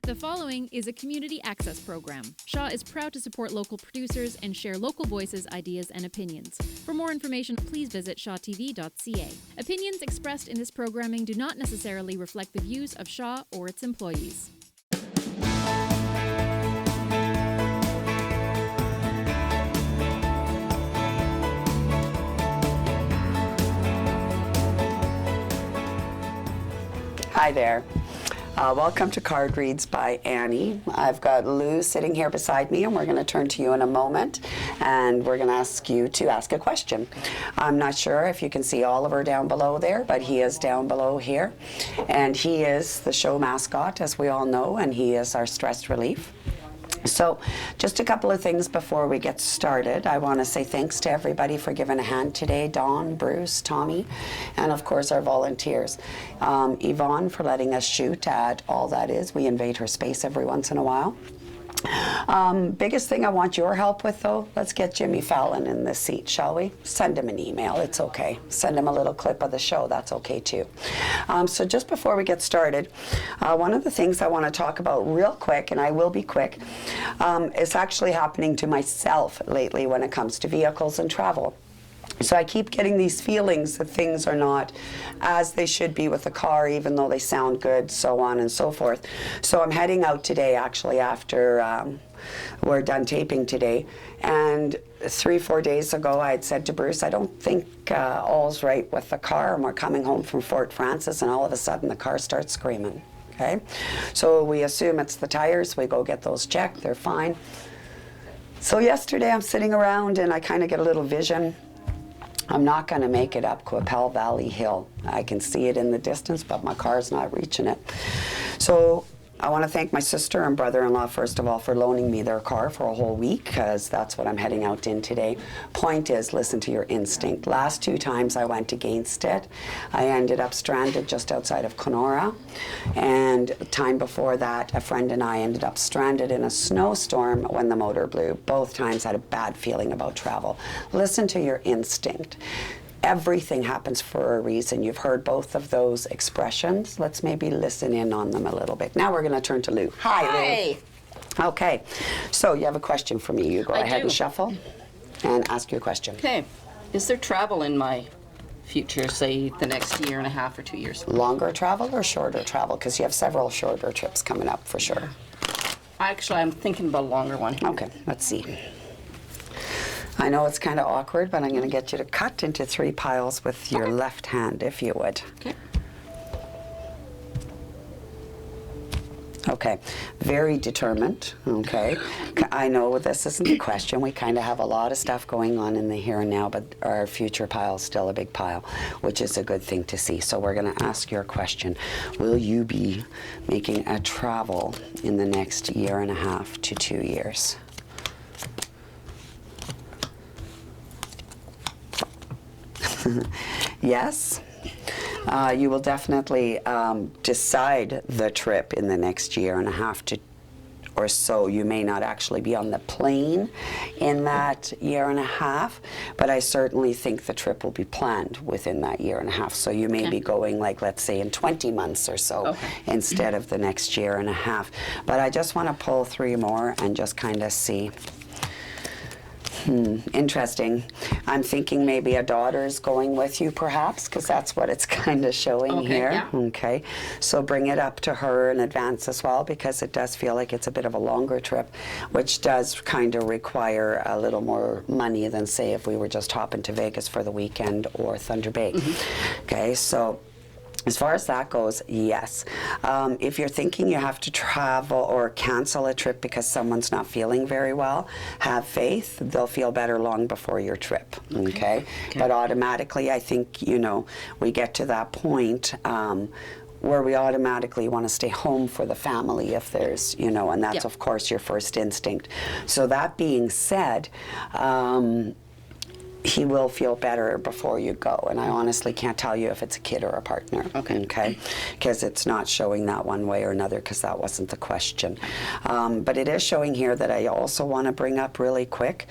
The following is a community access program. Shaw is proud to support local producers and share local voices, ideas, and opinions. For more information, please visit shawtv.ca. Opinions expressed in this programming do not necessarily reflect the views of Shaw or its employees. Hi there. Welcome to Card Reads by Annie. I've got Lou sitting here beside me, and we're going to turn to you in a moment, and we're going to ask you to ask a question. I'm not sure if you can see Oliver down below there, but he is down below here, and he is the show mascot, as we all know, and he is our stress relief. So just a couple of things before we get started. I want to say thanks to everybody for giving a hand today. Dawn, Bruce, Tommy, and of course our volunteers. Yvonne for letting us shoot at All That Is. We invade her space every once in a while. Biggest thing I want your help with, though, let's get Jimmy Fallon in this seat, shall we? Send him an email. It's okay. Send him a little clip of the show. That's okay, too. So just before we get started, one of the things I want to talk about real quick, and I will be quick, is actually happening to myself lately when it comes to vehicles and travel. So I keep getting these feelings that things are not as they should be with the car, even though they sound good, so on and so forth. So I'm heading out today, actually, after we're done taping today. And 3-4 days ago, I had said to Bruce, I don't think all's right with the car. And we're coming home from Fort Frances, and all of a sudden the car starts screaming. Okay? So we assume it's the tires. We go get those checked. They're fine. So yesterday I'm sitting around, and I kind of get a little vision. I'm not going to make it up Qu'Appelle Valley Hill. I can see it in the distance, but my car's not reaching it. So I want to thank my sister and brother-in-law, first of all, for loaning me their car for a whole week, because that's what I'm heading out in today. Point is, listen to your instinct. Last 2 times I went against it. I ended up stranded just outside of Kenora. And time before that, a friend and I ended up stranded in a snowstorm when the motor blew. Both times I had a bad feeling about travel. Listen to your instinct. Everything happens for a reason. You've heard both of those expressions. Let's maybe listen in on them a little bit. Now we're going to turn to Lou. Hi, Lou. Okay, so you have a question for me. You go ahead and shuffle and ask your question. Okay. Is there travel in my future, say the next year and a half or 2 years? Longer travel or shorter travel? Because you have several shorter trips coming up for sure. Actually, I'm thinking about a longer one. Okay, let's see. I know it's kind of awkward, but I'm going to get you to cut into 3 piles with your left hand, if you would. Okay. Okay, very determined, okay. I know this isn't the question. We kind of have a lot of stuff going on in the here and now, but our future pile is still a big pile, which is a good thing to see. So we're going to ask your question. Will you be making a travel in the next year and a half to 2 years? Yes, you will definitely decide the trip in the next year and a half to or so. You may not actually be on the plane in that year and a half, but I certainly think the trip will be planned within that year and a half. So you may be going, like, let's say in 20 months or so instead of the next year and a half. But I just want to pull 3 more and just kind of see. Interesting. I'm thinking maybe a daughter's going with you, perhaps, because that's what it's kind of showing here. Yeah. Okay. So bring it up to her in advance as well, because it does feel like it's a bit of a longer trip, which does kind of require a little more money than, say, if we were just hopping to Vegas for the weekend or Thunder Bay. Okay. So as far as that goes, yes. If you're thinking you have to travel or cancel a trip because someone's not feeling very well, have faith. They'll feel better long before your trip, okay? But automatically, I think, you know, we get to that point where we automatically want to stay home for the family if there's, you know, and that's, of course, your first instinct. So that being said, he will feel better before you go, and I honestly can't tell you if it's a kid or a partner. Okay, because it's not showing that one way or another, because that wasn't the question. But it is showing here that I also want to bring up really quick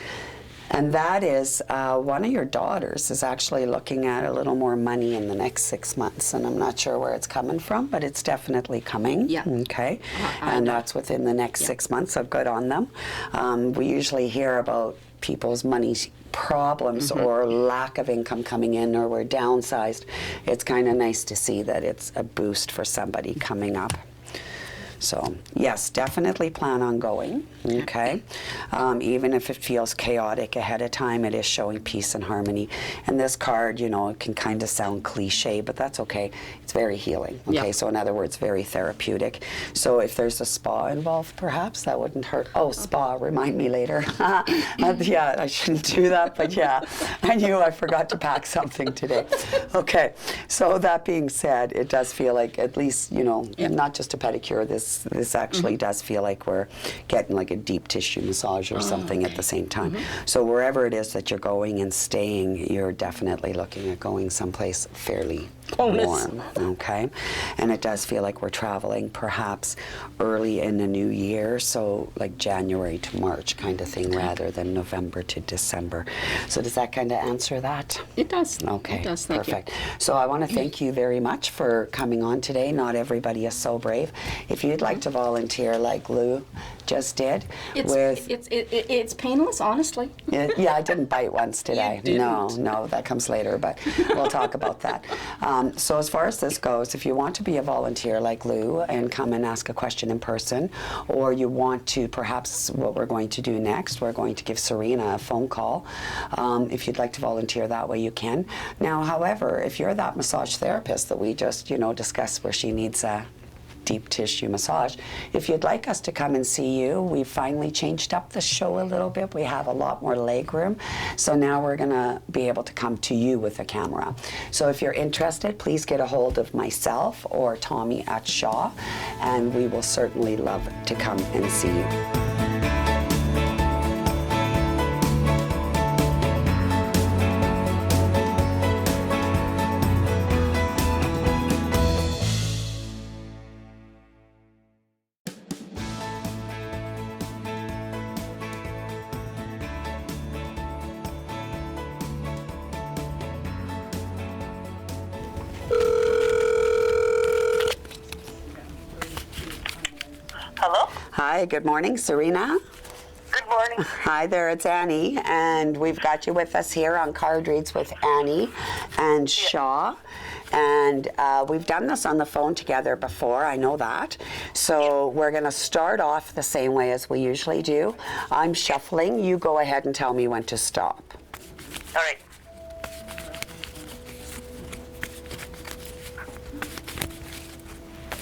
And that is one of your daughters is actually looking at a little more money in the next 6 months, and I'm not sure where it's coming from, but it's definitely coming. Yeah. Okay. And that's within the next 6 months, so good on them. We usually hear about people's money problems or lack of income coming in, or we're downsized. It's kind of nice to see that it's a boost for somebody coming up. So yes, definitely plan on going, okay? Even if it feels chaotic ahead of time, it is showing peace and harmony. And this card, you know, it can kind of sound cliche, but that's okay. It's very healing, okay? Yeah. So in other words, very therapeutic. So if there's a spa involved, perhaps, that wouldn't hurt. Oh, spa, remind me later. Yeah, I shouldn't do that, but yeah, I knew I forgot to pack something today. Okay, so that being said, it does feel like, at least, you know, not just a pedicure, this actually does feel like we're getting like a deep tissue massage or something at the same time. So wherever it is that you're going and staying, you're definitely looking at going someplace fairly warm, okay? And it does feel like we're traveling perhaps early in the new year, so like January to March kind of thing, rather than November to December. So does that kind of answer that? It does. Okay, It does. Thank perfect. So I want to thank you very much for coming on today. Not everybody is so brave. If you'd like to volunteer like Lou just did, It's painless, honestly. yeah, I didn't bite once, did I? didn't. No, that comes later, but we'll talk about that. So as far as this goes, if you want to be a volunteer like Lou and come and ask a question in person, or you want to, perhaps what we're going to do next, we're going to give Serena a phone call. If you'd like to volunteer that way, you can. Now, however, if you're that massage therapist that we just, you know, discussed where she needs a deep tissue massage. If you'd like us to come and see you, we've finally changed up the show a little bit. We have a lot more leg room. So now we're going to be able to come to you with a camera. So if you're interested, please get a hold of myself or Tommy at Shaw, and we will certainly love to come and see you. Hello? Hi, good morning, Serena. Good morning. Hi there, it's Annie, and we've got you with us here on Card Reads with Annie and Shaw. And we've done this on the phone together before, I know that. So we're going to start off the same way as we usually do. I'm shuffling. You go ahead and tell me when to stop. All right.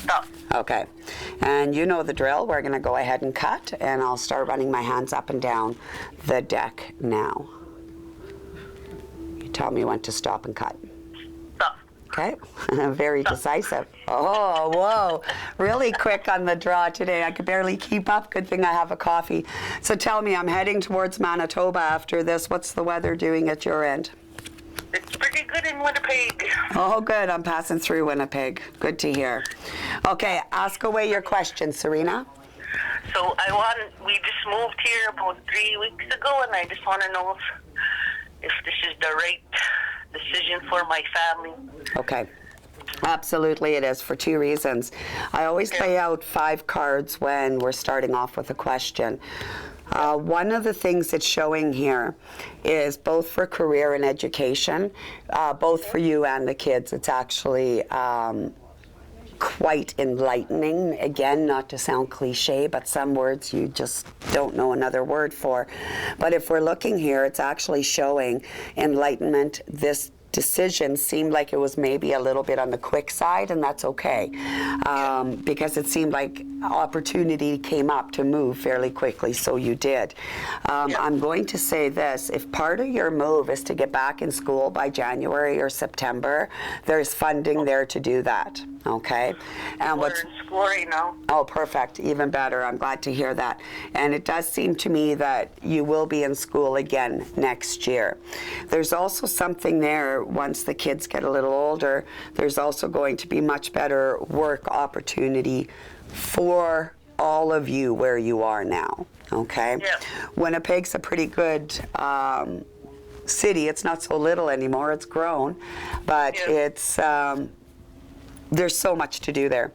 Stop. Okay. And you know the drill. We're going to go ahead and cut, and I'll start running my hands up and down the deck now. You tell me when to stop and cut. Stop. Okay, very decisive. Oh, whoa, really quick on the draw today. I could barely keep up. Good thing I have a coffee. So tell me, I'm heading towards Manitoba after this. What's the weather doing at your end? It's pretty good in Winnipeg. Oh, good. I'm passing through Winnipeg. Good to hear. Okay, ask away your question, Serena. So we just moved here about 3 weeks ago, and I just want to know if this is the right decision for my family. Okay. Absolutely it is, for two reasons. I always lay out 5 cards when we're starting off with a question. One of the things that's showing here is both for career and education, both for you and the kids. It's actually quite enlightening. Again, not to sound cliche, but some words you just don't know another word for. But if we're looking here, it's actually showing enlightenment. This decision seemed like it was maybe a little bit on the quick side, and that's okay, because it seemed like opportunity came up to move fairly quickly, so you did. I'm going to say this: if part of your move is to get back in school by January or September, there's funding there to do that. Okay, and We're in school right now. Oh, perfect. Even better. I'm glad to hear that. And it does seem to me that you will be in school again next year. There's also something there, once the kids get a little older, there's also going to be much better work opportunity for all of you where you are now, okay? Yeah. Winnipeg's a pretty good city. It's not so little anymore. It's grown, but it's there's so much to do there.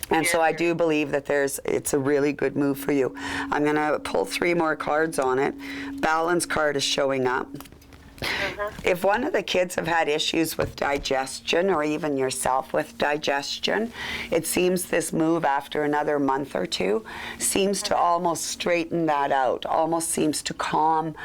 And so I do believe that it's a really good move for you. I'm going to pull 3 more cards on it. Balance card is showing up. If one of the kids have had issues with digestion, or even yourself with digestion, it seems this move after another month or 2 seems to almost straighten that out, almost seems to calm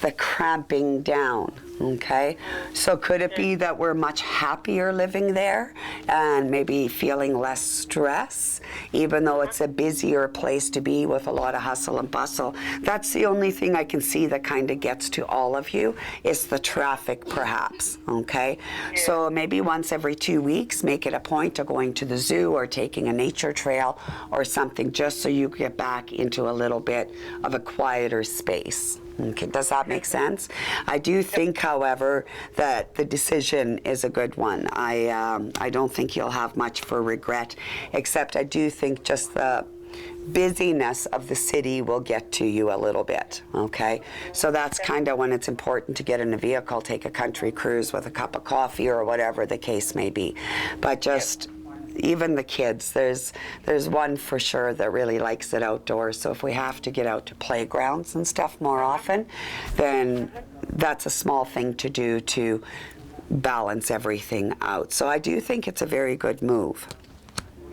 the cramping down, okay? So could it be that we're much happier living there and maybe feeling less stress, even though it's a busier place to be with a lot of hustle and bustle? That's the only thing I can see that kind of gets to all of you, is the traffic perhaps, okay? So maybe once every 2 weeks, make it a point of going to the zoo or taking a nature trail or something, just so you get back into a little bit of a quieter space. Okay, does that make sense? I do think, however, that the decision is a good one. I don't think you'll have much for regret, except I do think just the busyness of the city will get to you a little bit, okay? So that's kind of when it's important to get in a vehicle, take a country cruise with a cup of coffee or whatever the case may be. But just... even the kids, there's one for sure that really likes it outdoors. So if we have to get out to playgrounds and stuff more often, then that's a small thing to do to balance everything out. So I do think it's a very good move.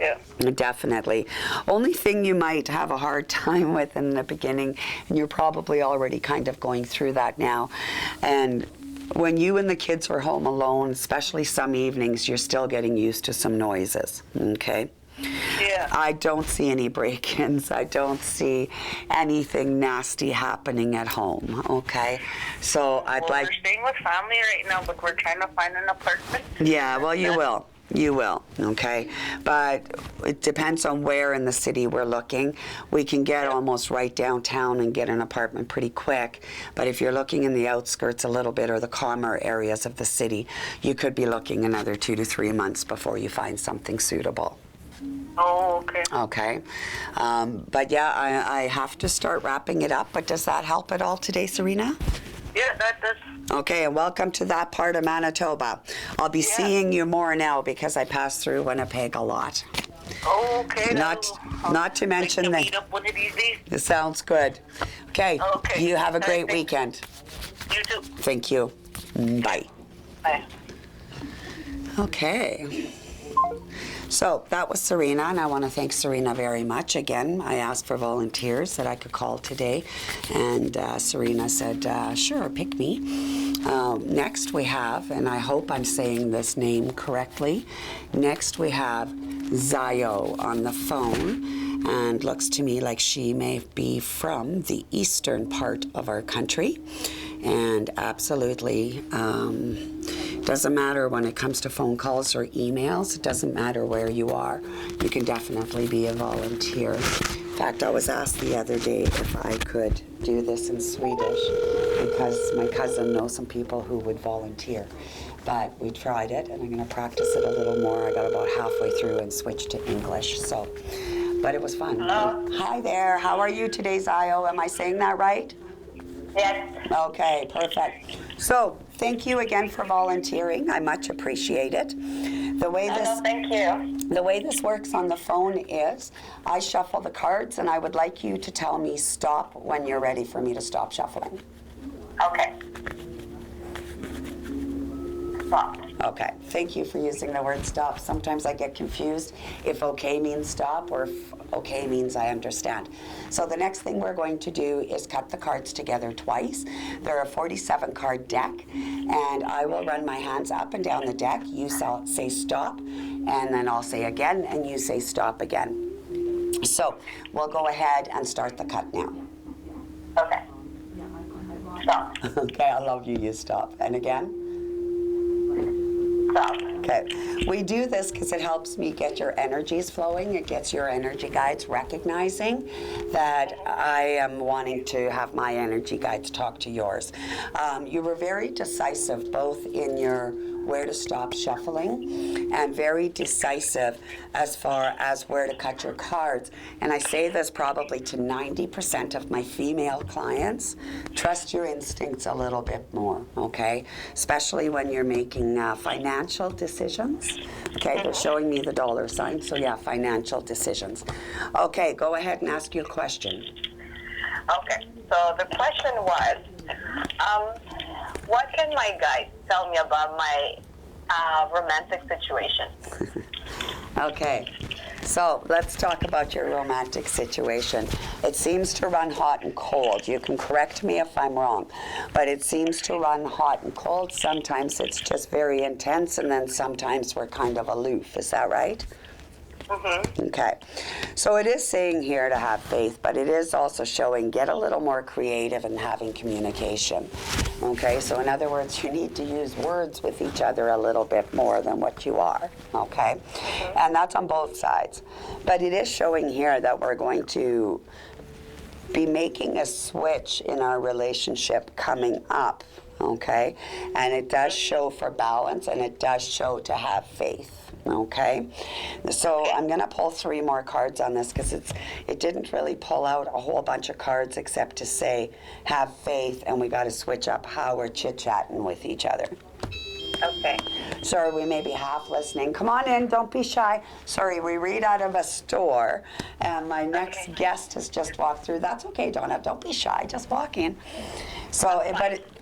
Yeah. Definitely. Only thing you might have a hard time with in the beginning, and you're probably already kind of going through that now, and when you and the kids are home alone, especially some evenings, you're still getting used to some noises, okay? Yeah. I don't see any break-ins. I don't see anything nasty happening at home, okay? So I'd Well, like... we're staying with family right now, but we're trying to find an apartment. Yeah, well, you will. You will, okay? But it depends on where in the city we're looking. We can get almost right downtown and get an apartment pretty quick. But if you're looking in the outskirts a little bit, or the calmer areas of the city, you could be looking another 2 to 3 months before you find something suitable. Oh, okay. Okay. But yeah, I have to start wrapping it up. But does that help at all today, Serena? Yeah, that does. Okay, and welcome to that part of Manitoba. I'll be seeing you more now because I pass through Winnipeg a lot. Oh, okay. Not to mention like to that. meet up one of these days. It sounds good. Okay. Okay. You have a great Thanks. weekend. You too. Thank you. Bye. Bye. Okay. So that was Serena, and I want to thank Serena very much. Again, I asked for volunteers that I could call today, and Serena said, sure, pick me. Next we have, and I hope I'm saying this name correctly, next we have Zayo on the phone, and looks to me like she may be from the eastern part of our country. And absolutely, doesn't matter when it comes to phone calls or emails. It doesn't matter where you are. You can definitely be a volunteer. In fact, I was asked the other day if I could do this in Swedish because my cousin knows some people who would volunteer. But we tried it, and I'm going to practice it a little more. I got about halfway through and switched to English. But it was fun. Hello. Hi there. How are you today, Zayo? Am I saying that right? Yes. Okay, perfect. So, thank you again for volunteering. I much appreciate it. The way Thank you. the way this works on the phone is I shuffle the cards, and I would like you to tell me stop when you're ready for me to stop shuffling. Okay. Stop. Okay, thank you for using the word stop. Sometimes I get confused if okay means stop or if okay means I understand. So the next thing we're going to do is cut the cards together twice. They're a 47 card deck, and I will run my hands up and down the deck. You say stop, and then I'll say again, and you say stop again. So we'll go ahead and start the cut now. Okay. Stop. Okay, I love you stop. And again? Stop. Okay, we do this because it helps me get your energies flowing. It gets your energy guides recognizing that I am wanting to have my energy guides talk to yours. You were very decisive both in your where to stop shuffling, and very decisive as far as where to cut your cards. And I say this probably to 90% of my female clients. Trust your instincts a little bit more, okay? Especially when you're making financial decisions. Okay, they're showing me the dollar sign, so yeah, financial decisions. Okay, go ahead and ask your question. Okay, so the question was, what can my guide tell me about my romantic situation? Okay, so let's talk about your romantic situation. It seems to run hot and cold. You can correct me if I'm wrong, but it seems to run hot and cold. Sometimes it's just very intense, and then sometimes we're kind of aloof. Is that right? Mm-hmm. Okay, so it is saying here to have faith, but it is also showing get a little more creative in having communication. Okay, so in other words, you need to use words with each other a little bit more than what you are. Okay, and that's on both sides. But it is showing here that we're going to be making a switch in our relationship coming up. Okay, and it does show for balance, and it does show to have faith. Okay, so I'm going to pull 3 more cards on this because it didn't really pull out a whole bunch of cards except to say have faith, and we got to switch up how we're chit-chatting with each other. Okay. Sorry, we may be half listening. Come on in, don't be shy. Sorry, we read out of a store, and my next guest has just walked through. That's okay, Donna, don't be shy, just walk in. So,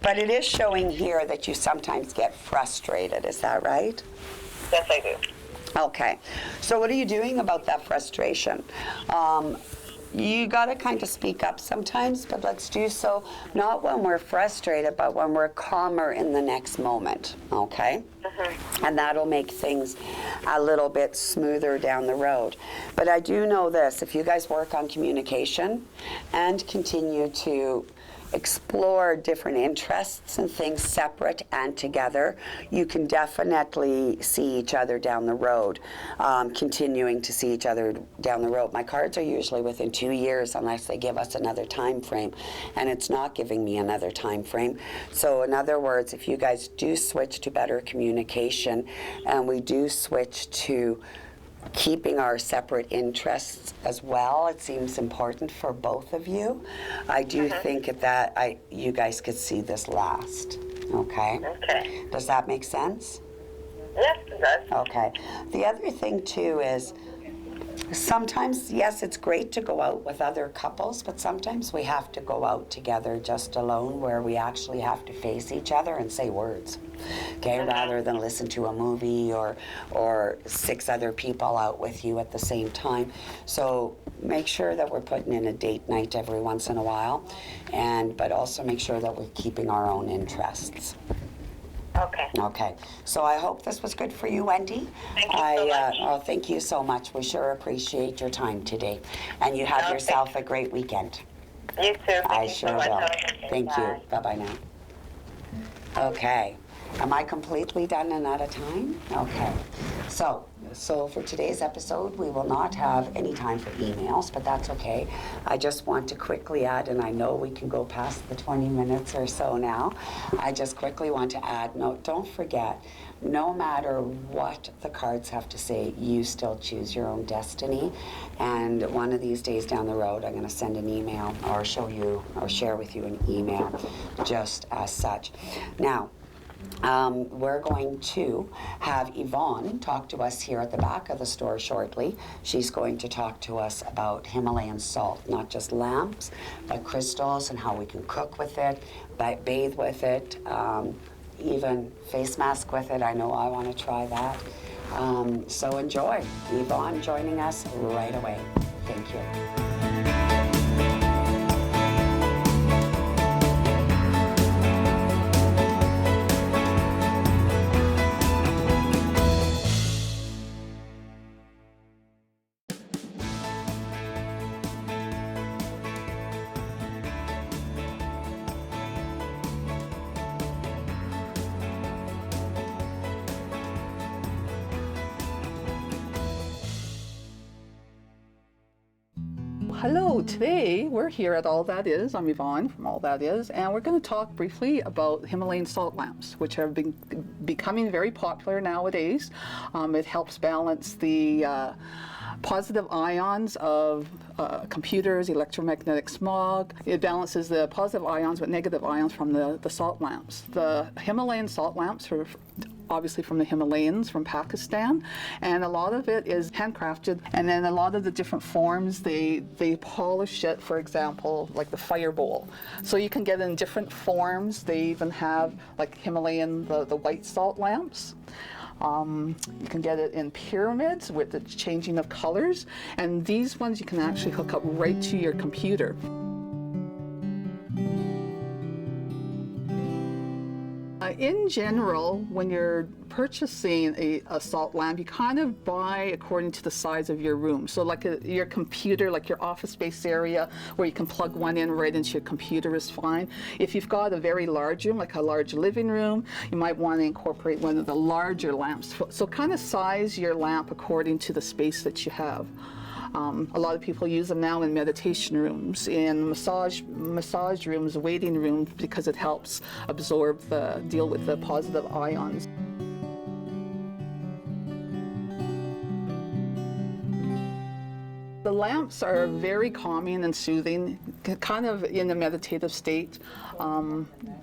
but it is showing here that you sometimes get frustrated, is that right? Yes, I do. Okay, so what are you doing about that frustration? You got to kind of speak up sometimes, but let's do so not when we're frustrated, but when we're calmer in the next moment, okay? And that'll make things a little bit smoother down the road. But I do know this, if you guys work on communication and continue to explore different interests and things separate and together, you can definitely see each other down the road, continuing to see each other down the road. My cards are usually within 2 years unless they give us another time frame, and it's not giving me another time frame. So in other words, if you guys do switch to better communication and we do switch to keeping our separate interests as well, it seems important for both of you. I do think that you guys could see this last. Okay? Okay. Does that make sense? Yes, it does. Okay. The other thing too is sometimes, yes, it's great to go out with other couples, but sometimes we have to go out together just alone where we actually have to face each other and say words. Okay, rather than listen to a movie or 6 other people out with you at the same time. So make sure that we're putting in a date night every once in a while, but also make sure that we're keeping our own interests. Okay. Okay, so I hope this was good for you, Wendy. Thank you so much. Oh, thank you so much. We sure appreciate your time today. And you have yourself a great weekend. You too. Thank I you sure so much. will. Have a good day. Thank you. Bye. Bye-bye now. Okay. Am I completely done and out of time? Okay. So for today's episode, we will not have any time for emails, but that's okay. I just want to quickly add, and I know we can go past the 20 minutes or so now. I just quickly want to add, don't forget, no matter what the cards have to say, you still choose your own destiny. And one of these days down the road, I'm going to send an email or show you or share with you an email just as such. Now, we're going to have Yvonne talk to us here at the back of the store shortly. She's going to talk to us about Himalayan salt, not just lamps, but crystals and how we can cook with it, bathe with it, even face mask with it. I know I want to try that. So enjoy. Yvonne joining us right away. Thank you. Hello, today we're here at All That Is. I'm Yvonne from All That Is, and we're going to talk briefly about Himalayan salt lamps, which have been becoming very popular nowadays. It helps balance the positive ions of computers, electromagnetic smog. It balances the positive ions with negative ions from the salt lamps. The Himalayan salt lamps are obviously from the Himalayas, from Pakistan, and a lot of it is handcrafted, and then a lot of the different forms, they polish it, for example, like the fire bowl. So you can get it in different forms. They even have like Himalayan, the white salt lamps. You can get it in pyramids with the changing of colors, and these ones you can actually hook up right to your computer. In general, when you're purchasing a salt lamp, you kind of buy according to the size of your room. So like your computer, like your office space area where you can plug one in right into your computer is fine. If you've got a very large room, like a large living room, you might want to incorporate one of the larger lamps. So kind of size your lamp according to the space that you have. A lot of people use them now in meditation rooms, in massage rooms, waiting rooms, because it helps absorb deal with the positive ions. The lamps are very calming and soothing, kind of in a meditative state.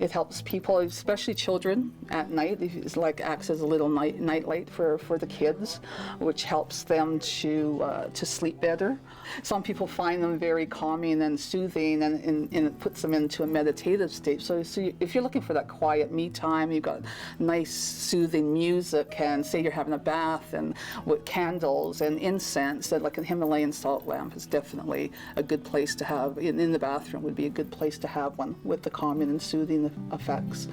It helps people, especially children, at night. It's like acts as a little night light for the kids, which helps them to sleep better. Some people find them very calming and soothing, and it puts them into a meditative state. So if you're looking for that quiet me time, you've got nice soothing music, and say you're having a bath and with candles and incense, that like a Himalayan salt lamp is definitely a good place to have. In the bathroom would be a good place to have one with the calming and soothing effects.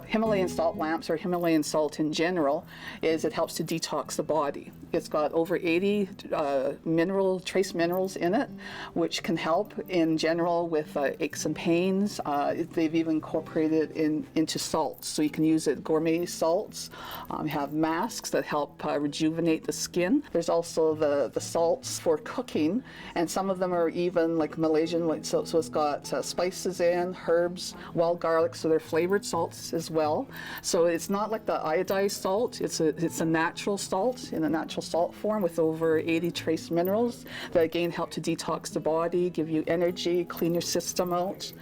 Himalayan salt lamps, or Himalayan salt in general, it helps to detox the body. It's got over 80 trace minerals in it, which can help in general with aches and pains. They've even incorporated into salts, so you can use it gourmet salts. Have masks that help rejuvenate the skin. There's also the salts for cooking, and some of them are even like Malaysian, so it's got spices in, herbs, wild garlic, so they're flavored salts as well. So it's not like the iodized salt, it's a natural salt in a natural salt form with over 80 trace minerals that again help to detox the body, give you energy, clean your system out.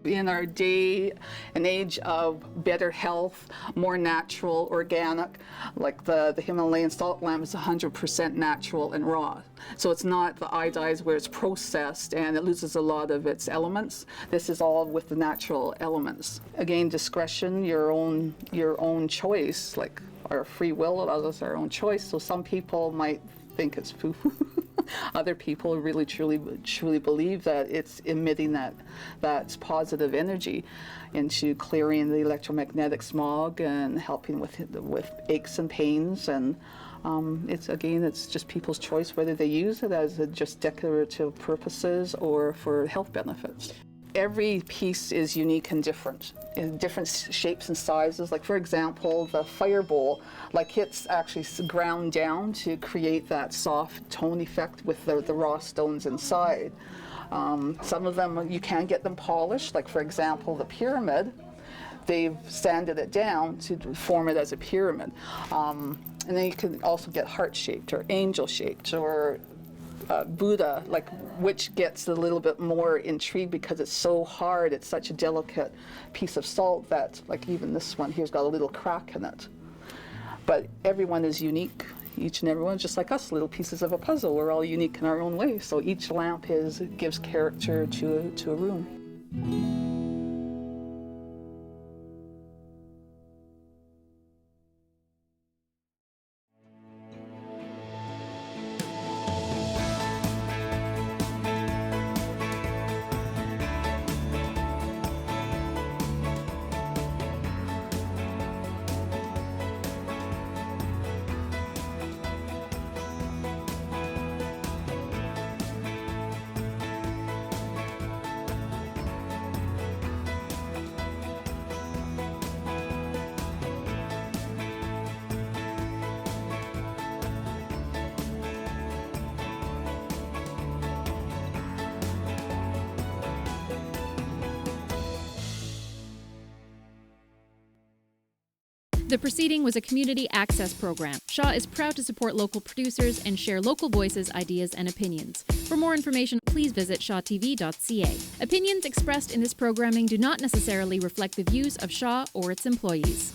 In our day and age of better health, more natural, organic, like the Himalayan salt lamp is 100% natural and raw. So it's not the iodized where it's processed and it loses a lot of its elements. This is all with the natural elements. Again, discretion, your own choice, like our free will allows us our own choice. So some people might think it's foo-foo. Other people really truly believe that it's emitting that positive energy into clearing the electromagnetic smog and helping with aches and pains. And it's just people's choice whether they use it as just decorative purposes or for health benefits. Every piece is unique and different, in different shapes and sizes. Like for example, the fire bowl, like it's actually ground down to create that soft tone effect with the raw stones inside. Some of them, you can get them polished, like for example, the pyramid, they've sanded it down to form it as a pyramid. And then you can also get heart-shaped or angel-shaped or Buddha, like, which gets a little bit more intrigued because it's so hard. It's such a delicate piece of salt that, like, even this one here's got a little crack in it. But everyone is unique. Each and every one, just like us, little pieces of a puzzle. We're all unique in our own way. So each lamp gives character to a room. The proceeding was a community access program. Shaw is proud to support local producers and share local voices, ideas, and opinions. For more information, please visit shawtv.ca. Opinions expressed in this programming do not necessarily reflect the views of Shaw or its employees.